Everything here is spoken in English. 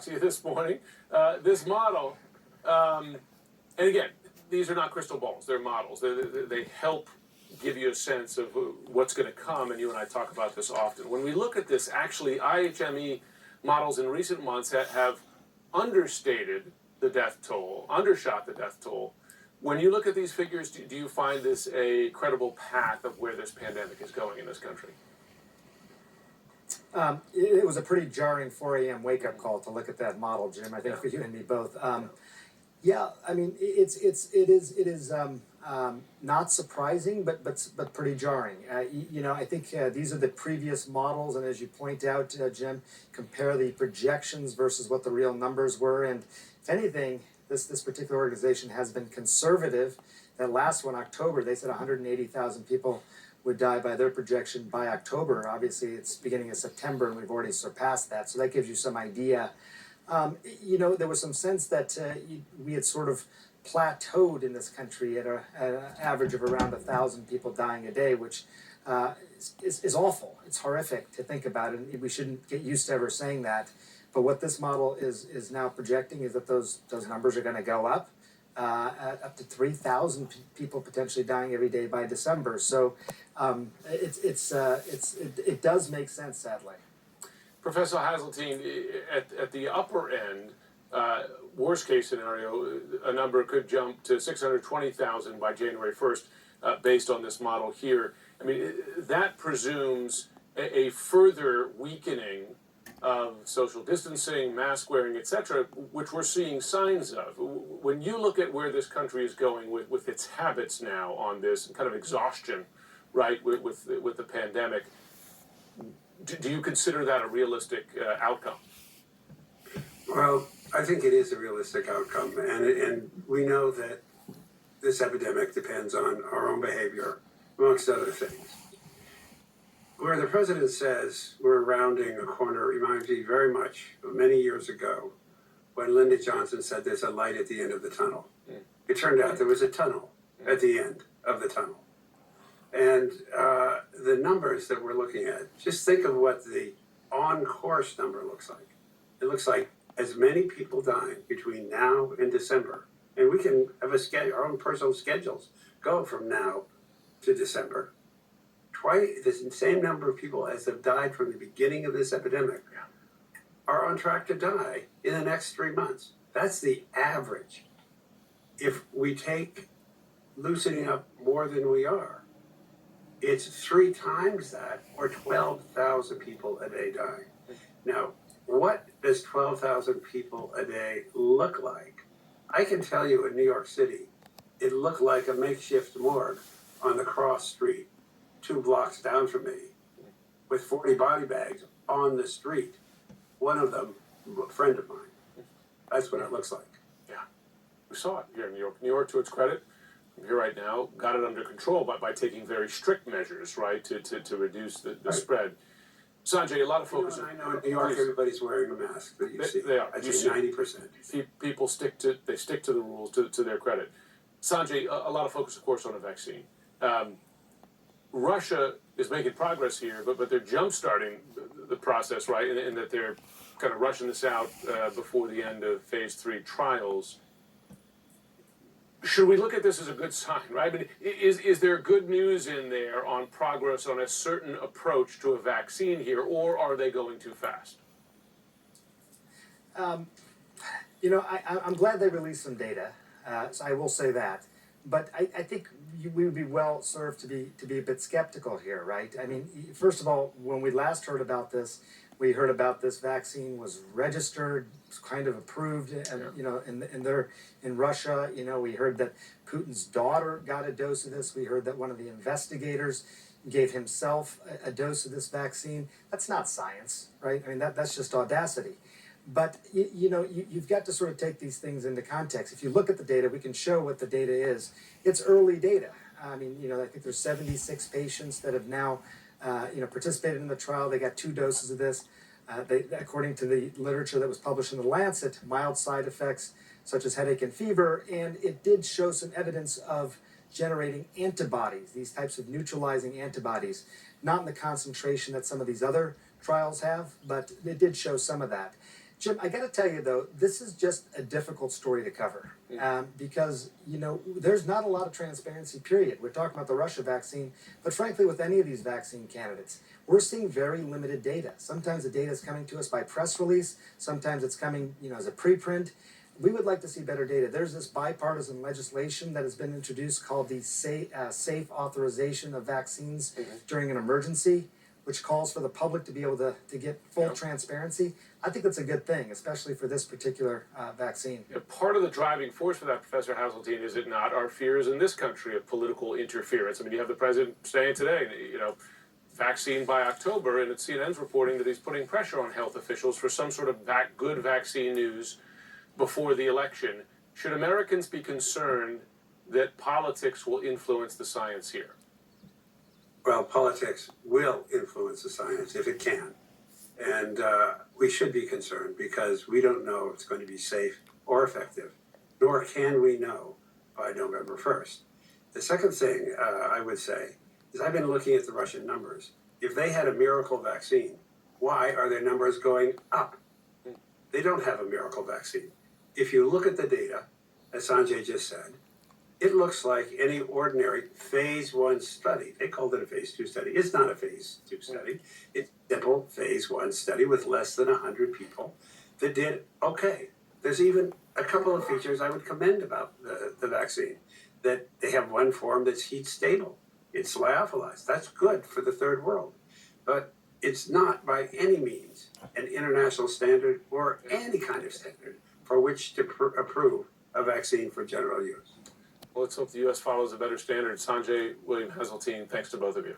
to you this morning. This model, and again, these are not crystal balls, they're models. They help give you a sense of what's going to come, and you and I talk about this often. When we look at this, actually, IHME models in recent months have understated the death toll, undershot the death toll. When you look at these figures, do you find this a credible path of where this pandemic is going in this country? It was a pretty jarring 4 a.m. wake-up call to look at that model, Jim. I think for you and me both. Yeah, I mean, it is not surprising, but pretty jarring. I think these are the previous models, and as you point out, Jim, compare the projections versus what the real numbers were, and if anything, this particular organization has been conservative. That last one, October, they said 180,000 people would die by their projection by October. Obviously, it's beginning of September, and we've already surpassed that. So that gives you some idea. There was some sense that we had sort of plateaued in this country at an average of around 1,000 people dying a day, which is awful. It's horrific to think about, and we shouldn't get used to ever saying that. But what this model is now projecting is that those numbers are going to go up. Up to 3,000 people potentially dying every day by December. So it does make sense, sadly. Professor Hazeltine, at the upper end, worst case scenario, a number could jump to 620,000 by January 1st, based on this model here. I mean, that presumes a further weakening of social distancing, mask wearing, etc., which we're seeing signs of. When you look at where this country is going with its habits now on this kind of exhaustion, right, with the pandemic, do you consider that a realistic outcome? Well, I think it is a realistic outcome, and we know that this epidemic depends on our own behavior, amongst other things. Where the president says we're rounding a corner reminds me very much of many years ago when Lyndon Johnson said there's a light at the end of the tunnel. It turned out there was a tunnel at the end of the tunnel. And the numbers that we're looking at, just think of what the on-course number looks like. It looks like as many people dying between now and December. And we can have our own personal schedules go from now to December. Twice the same number of people as have died from the beginning of this epidemic are on track to die in the next 3 months. That's the average. If we take loosening up more than we are, it's 3 times that, or 12,000 people a day dying. Now, what does 12,000 people a day look like? I can tell you in New York City, it looked like a makeshift morgue on the cross street, 2 blocks down from me, with 40 body bags on the street. One of them, a friend of mine. That's what it looks like. Yeah, we saw it here in New York. New York, to its credit, here right now, got it under control by taking very strict measures, right, to reduce the spread. Sanjay, a lot of focus. I know in New York everybody's wearing a mask that you see. They are. I'd say 90%. People stick to the rules to their credit. Sanjay, a lot of focus, of course, on a vaccine. Russia is making progress here, but they're jump-starting the process, right, in that they're kind of rushing this out before the end of phase 3 trials. Should we look at this as a good sign, right? I mean, is there good news in there on progress on a certain approach to a vaccine here, or are they going too fast? I'm glad they released some data, so I will say that. But I think we would be well served to be a bit skeptical here, right? I mean, first of all, when we last heard about this, we heard about this vaccine was registered, kind of approved, and in Russia. We heard that Putin's daughter got a dose of this. We heard that one of the investigators gave himself a dose of this vaccine. That's not science, right? I mean, that's just audacity. But you've got to sort of take these things into context. If you look at the data, we can show what the data is. It's early data. I mean, I think there's 76 patients that have now participated in the trial. They got 2 doses of this. According to the literature that was published in The Lancet, mild side effects such as headache and fever, and it did show some evidence of generating antibodies, these types of neutralizing antibodies, not in the concentration that some of these other trials have, but it did show some of that. Jim, I got to tell you though, this is just a difficult story to cover because there's not a lot of transparency. Period. We're talking about the Russia vaccine, but frankly, with any of these vaccine candidates, we're seeing very limited data. Sometimes the data is coming to us by press release. Sometimes it's coming, as a preprint. We would like to see better data. There's this bipartisan legislation that has been introduced called the Safe Authorization of Vaccines during an emergency, which calls for the public to be able to get full transparency. I think that's a good thing, especially for this particular vaccine. Part of the driving force for that, Professor Hazeltine, is it not our fears in this country of political interference? I mean, you have the president saying today, vaccine by October, and CNN's reporting that he's putting pressure on health officials for some sort of good vaccine news before the election. Should Americans be concerned that politics will influence the science here? Well, politics will influence the science if it can. And we should be concerned because we don't know if it's going to be safe or effective, nor can we know by November 1st. The second thing I would say is I've been looking at the Russian numbers. If they had a miracle vaccine, why are their numbers going up? They don't have a miracle vaccine. If you look at the data, as Sanjay just said, it looks like any ordinary phase 1 study. They called it a phase 2 study. It's not a phase 2 study. It's a simple phase 1 study with less than 100 people that did okay. There's even a couple of features I would commend about the vaccine. That they have one form that's heat stable. It's lyophilized. That's good for the third world. But it's not by any means an international standard or any kind of standard for which to approve a vaccine for general use. Well, let's hope the U.S. follows a better standard. Sanjay, William Hazeltine, thanks to both of you.